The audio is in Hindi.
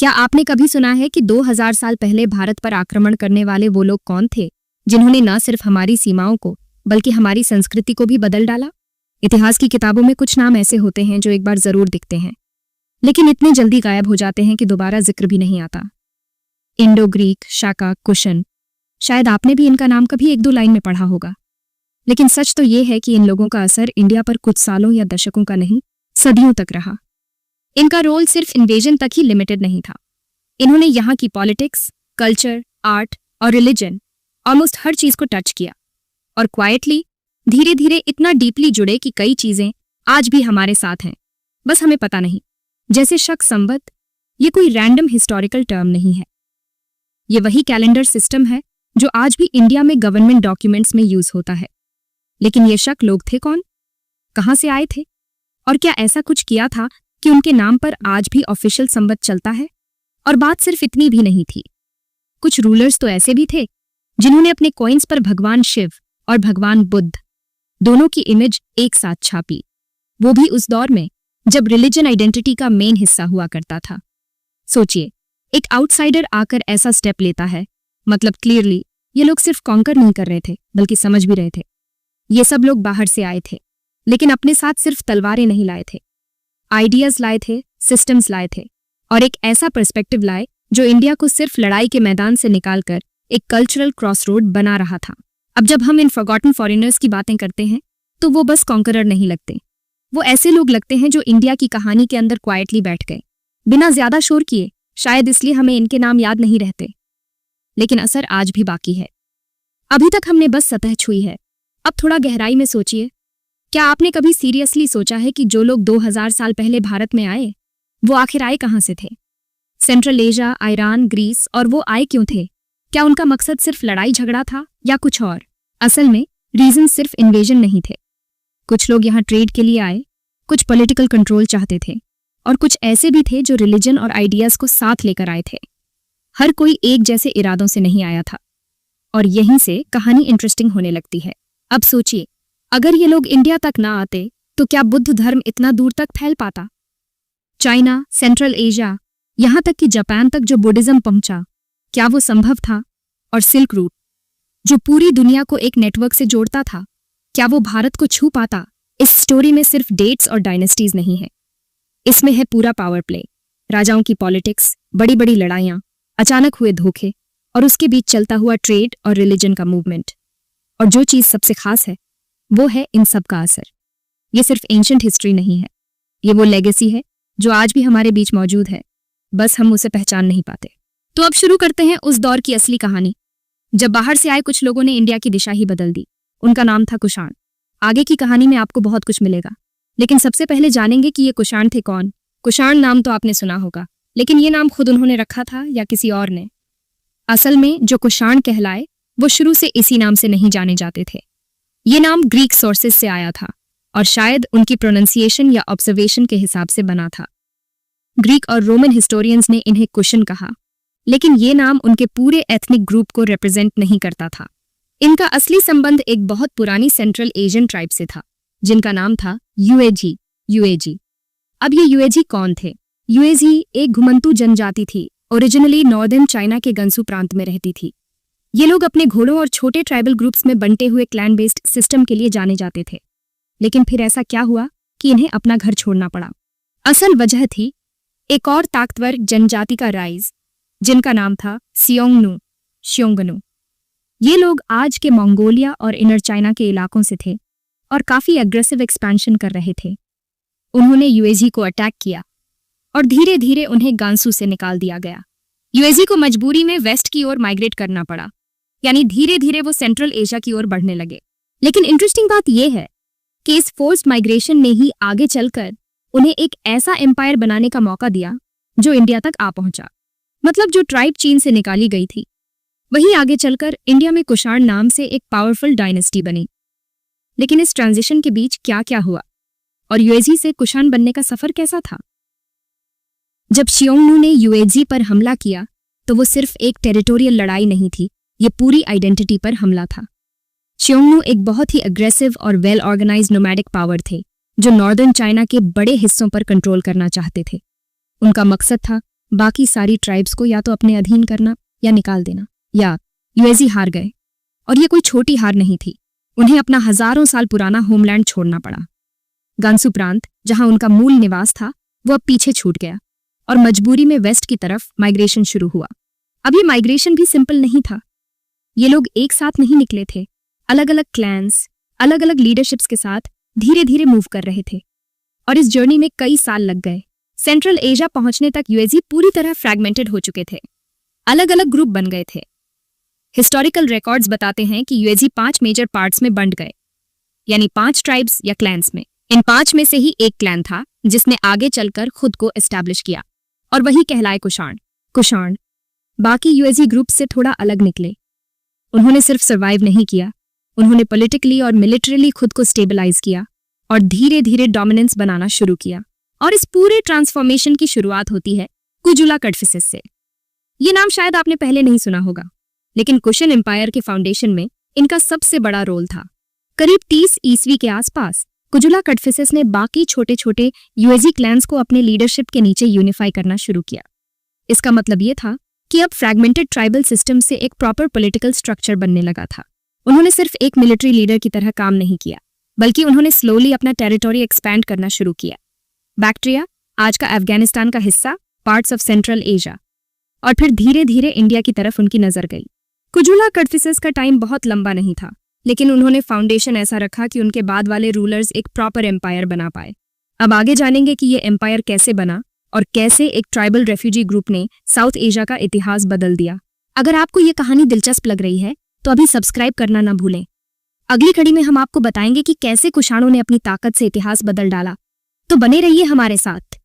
क्या आपने कभी सुना है कि 2000 साल पहले भारत पर आक्रमण करने वाले वो लोग कौन थे, जिन्होंने न सिर्फ हमारी सीमाओं को बल्कि हमारी संस्कृति को भी बदल डाला? इतिहास की किताबों में कुछ नाम ऐसे होते हैं जो एक बार जरूर दिखते हैं, लेकिन इतने जल्दी गायब हो जाते हैं कि दोबारा जिक्र भी नहीं आता। इंडो ग्रीक, शाका, कुशन, शायद आपने भी इनका नाम कभी एक दो लाइन में पढ़ा होगा। लेकिन सच तो ये है कि इन लोगों का असर इंडिया पर कुछ सालों या दशकों का नहीं, सदियों तक रहा। इनका रोल सिर्फ इन्वेजन तक ही लिमिटेड नहीं था। इन्होंने यहाँ की पॉलिटिक्स, कल्चर, आर्ट और रिलीजन, ऑलमोस्ट हर चीज को टच किया और क्वाइटली धीरे धीरे इतना डीपली जुड़े कि कई चीजें आज भी हमारे साथ हैं, बस हमें पता नहीं। जैसे शक संवत, ये कोई रैंडम हिस्टोरिकल टर्म नहीं है। ये वही कैलेंडर सिस्टम है जो आज भी इंडिया में गवर्नमेंट डॉक्यूमेंट्स में यूज होता है। लेकिन ये शक लोग थे कौन, कहां से आए थे, और क्या ऐसा कुछ किया था कि उनके नाम पर आज भी ऑफिशियल संवत चलता है? और बात सिर्फ इतनी भी नहीं थी। कुछ रूलर्स तो ऐसे भी थे जिन्होंने अपने कॉइन्स पर भगवान शिव और भगवान बुद्ध दोनों की इमेज एक साथ छापी, वो भी उस दौर में जब रिलीजन आइडेंटिटी का मेन हिस्सा हुआ करता था। सोचिए, एक आउटसाइडर आकर ऐसा स्टेप लेता है, मतलब क्लियरली ये लोग सिर्फ कॉन्कर नहीं कर रहे थे बल्कि समझ भी रहे थे। ये सब लोग बाहर से आए थे, लेकिन अपने साथ सिर्फ तलवारें नहीं लाए थे, आइडियाज लाए थे, सिस्टम्स लाए थे और एक ऐसा पर्सपेक्टिव लाए जो इंडिया को सिर्फ लड़ाई के मैदान से निकालकर एक कल्चरल क्रॉसरोड बना रहा था। अब जब हम इन फॉरगॉटन फॉरेनर्स की बातें करते हैं तो वो बस कॉन्करर नहीं लगते, वो ऐसे लोग लगते हैं जो इंडिया की कहानी के अंदर क्वाइटली बैठ गए, बिना ज्यादा शोर किए। शायद इसलिए हमें इनके नाम याद नहीं रहते, लेकिन असर आज भी बाकी है। अभी तक हमने बस सतह छुई है, अब थोड़ा गहराई में सोचिए। क्या आपने कभी सीरियसली सोचा है कि जो लोग 2000 साल पहले भारत में आए, वो आखिर आए कहां से थे? सेंट्रल एशिया, ईरान, ग्रीस, और वो आए क्यों थे? क्या उनका मकसद सिर्फ लड़ाई झगड़ा था या कुछ और? असल में रीजन सिर्फ इन्वेजन नहीं थे। कुछ लोग यहाँ ट्रेड के लिए आए, कुछ पॉलिटिकल कंट्रोल चाहते थे, और कुछ ऐसे भी थे जो रिलीजन और आइडियाज को साथ लेकर आए थे। हर कोई एक जैसे इरादों से नहीं आया था, और यहीं से कहानी इंटरेस्टिंग होने लगती है। अब सोचिए, अगर ये लोग इंडिया तक ना आते तो क्या बुद्ध धर्म इतना दूर तक फैल पाता? चाइना, सेंट्रल एशिया, यहां तक कि जापान तक जो बुद्धिज्म पहुंचा, क्या वो संभव था? और सिल्क रूट, जो पूरी दुनिया को एक नेटवर्क से जोड़ता था, क्या वो भारत को छू पाता? इस स्टोरी में सिर्फ डेट्स और डायनेस्टीज नहीं है, इसमें है पूरा पावर प्ले, राजाओं की पॉलिटिक्स, बड़ी बड़ी लड़ाइयां, अचानक हुए धोखे, और उसके बीच चलता हुआ ट्रेड और रिलीजन का मूवमेंट। और जो चीज सबसे खास है वो है इन सब का असर। ये सिर्फ एंशिएंट हिस्ट्री नहीं है, ये वो लेगेसी है जो आज भी हमारे बीच मौजूद है, बस हम उसे पहचान नहीं पाते। तो अब शुरू करते हैं उस दौर की असली कहानी, जब बाहर से आए कुछ लोगों ने इंडिया की दिशा ही बदल दी। उनका नाम था कुषाण। आगे की कहानी में आपको बहुत कुछ मिलेगा, लेकिन सबसे पहले जानेंगे कि ये कुषाण थे कौन। कुषाण नाम तो आपने सुना होगा, लेकिन ये नाम खुद उन्होंने रखा था या किसी और ने? असल में जो कुषाण कहलाए वो शुरू से इसी नाम से नहीं जाने जाते थे। ये नाम ग्रीक सोर्सेस से आया था और शायद उनकी प्रोनाउंसिएशन या ऑब्जर्वेशन के हिसाब से बना था। ग्रीक और रोमन हिस्टोरियंस ने इन्हें कुशन कहा, लेकिन ये नाम उनके पूरे एथनिक ग्रुप को रिप्रेजेंट नहीं करता था। इनका असली संबंध एक बहुत पुरानी सेंट्रल एशियन ट्राइब से था, जिनका नाम था यूएजी। अब ये यूएजी कौन थे? यूएजी एक घुमंतू जनजाति थी, ओरिजिनली नॉर्दर्न चाइना के गंसू प्रांत में रहती थी। ये लोग अपने घोड़ों और छोटे ट्राइबल ग्रुप्स में बंटे हुए क्लैन बेस्ड सिस्टम के लिए जाने जाते थे। लेकिन फिर ऐसा क्या हुआ कि इन्हें अपना घर छोड़ना पड़ा? असल वजह थी एक और ताकतवर जनजाति का राइज, जिनका नाम था शियोंगनू। ये लोग आज के मंगोलिया और इनर चाइना के इलाकों से थे और काफी एग्रेसिव एक्सपेंशन कर रहे थे। उन्होंने यूएजी को अटैक किया और धीरे धीरे उन्हें गांसू से निकाल दिया गया। यूएजी को मजबूरी में वेस्ट की ओर माइग्रेट करना पड़ा, यानी धीरे धीरे वो सेंट्रल एशिया की ओर बढ़ने लगे। लेकिन इंटरेस्टिंग बात यह है कि इस फोर्स्ड माइग्रेशन ने ही आगे चलकर उन्हें एक ऐसा एम्पायर बनाने का मौका दिया जो इंडिया तक आ पहुंचा। मतलब जो ट्राइब चीन से निकाली गई थी, वही आगे चलकर इंडिया में कुषाण नाम से एक पावरफुल डायनेस्टी बनी। लेकिन इस ट्रांजिशन के बीच क्या क्या हुआ और यूएजी से कुषाण बनने का सफर कैसा था? जब शियोंगनू ने यूएजी पर हमला किया तो वो सिर्फ एक टेरिटोरियल लड़ाई नहीं थी, ये पूरी आइडेंटिटी पर हमला था। शियोंगनू एक बहुत ही अग्रेसिव और वेल ऑर्गेनाइज्ड नोमैडिक पावर थे जो नॉर्दर्न चाइना के बड़े हिस्सों पर कंट्रोल करना चाहते थे। उनका मकसद था बाकी सारी ट्राइब्स को या तो अपने अधीन करना या निकाल देना। या यूएजी हार गए, और ये कोई छोटी हार नहीं थी। उन्हें अपना हजारों साल पुराना होमलैंड छोड़ना पड़ा। गांसू प्रांत, जहां उनका मूल निवास था, वो अब पीछे छूट गया और मजबूरी में वेस्ट की तरफ माइग्रेशन शुरू हुआ। अब ये माइग्रेशन भी सिंपल नहीं था। ये लोग एक साथ नहीं निकले थे, अलग अलग क्लैंस, अलग अलग लीडरशिप्स के साथ धीरे धीरे मूव कर रहे थे, और इस जर्नी में कई साल लग गए। सेंट्रल एशिया पहुंचने तक यूएजी पूरी तरह फ्रैगमेंटेड हो चुके थे, अलग अलग ग्रुप बन गए थे। हिस्टोरिकल रिकॉर्ड्स बताते हैं कि यूएजी 5 मेजर पार्ट्स में बंट गए, यानी 5 ट्राइब्स या क्लैंस में। इन 5 में से ही एक क्लैन था जिसने आगे चलकर खुद को एस्टैब्लिश किया, और वही कहलाए कुषाण। कुषाण बाकी यूएजी ग्रुप से थोड़ा अलग निकले। उन्होंने सिर्फ सर्वाइव नहीं किया, उन्होंने पॉलिटिकली और मिलिट्रीली खुद को स्टेबलाइज किया और धीरे धीरे डोमिनेंस बनाना शुरू किया। और इस पूरे ट्रांसफॉर्मेशन की शुरुआत होती है कुजुला कड़फिसेस से। ये नाम शायद आपने पहले नहीं सुना होगा, लेकिन कुशन एम्पायर के फाउंडेशन में इनका सबसे बड़ा रोल था। करीब 30 ईस्वी के आसपास कुजुला कड़फिसेस ने बाकी छोटे छोटे यूएजी क्लैंस को अपने लीडरशिप के नीचे यूनिफाई करना शुरू किया। इसका मतलब ये था कि अब फ्रैगमेंटेड ट्राइबल सिस्टम से एक प्रॉपर पॉलिटिकल स्ट्रक्चर बनने लगा था। उन्होंने सिर्फ एक मिलिट्री लीडर की तरह काम नहीं किया, बल्कि उन्होंने स्लोली अपना टेरिटोरी एक्सपैंड करना शुरू किया। बैक्ट्रिया, आज का अफगानिस्तान का हिस्सा, पार्ट्स ऑफ सेंट्रल एशिया, और फिर धीरे धीरे इंडिया की तरफ उनकी नजर गई। कुजुला कड़फिसेस का टाइम बहुत लंबा नहीं था, लेकिन उन्होंने फाउंडेशन ऐसा रखा कि उनके बाद वाले रूलर्स एक प्रॉपर एम्पायर बना पाए। अब आगे जानेंगे कि ये एम्पायर कैसे बना और कैसे एक ट्राइबल रेफ्यूजी ग्रुप ने साउथ एशिया का इतिहास बदल दिया। अगर आपको ये कहानी दिलचस्प लग रही है तो अभी सब्सक्राइब करना ना भूलें। अगली कड़ी में हम आपको बताएंगे कि कैसे कुषाणों ने अपनी ताकत से इतिहास बदल डाला। तो बने रहिए हमारे साथ।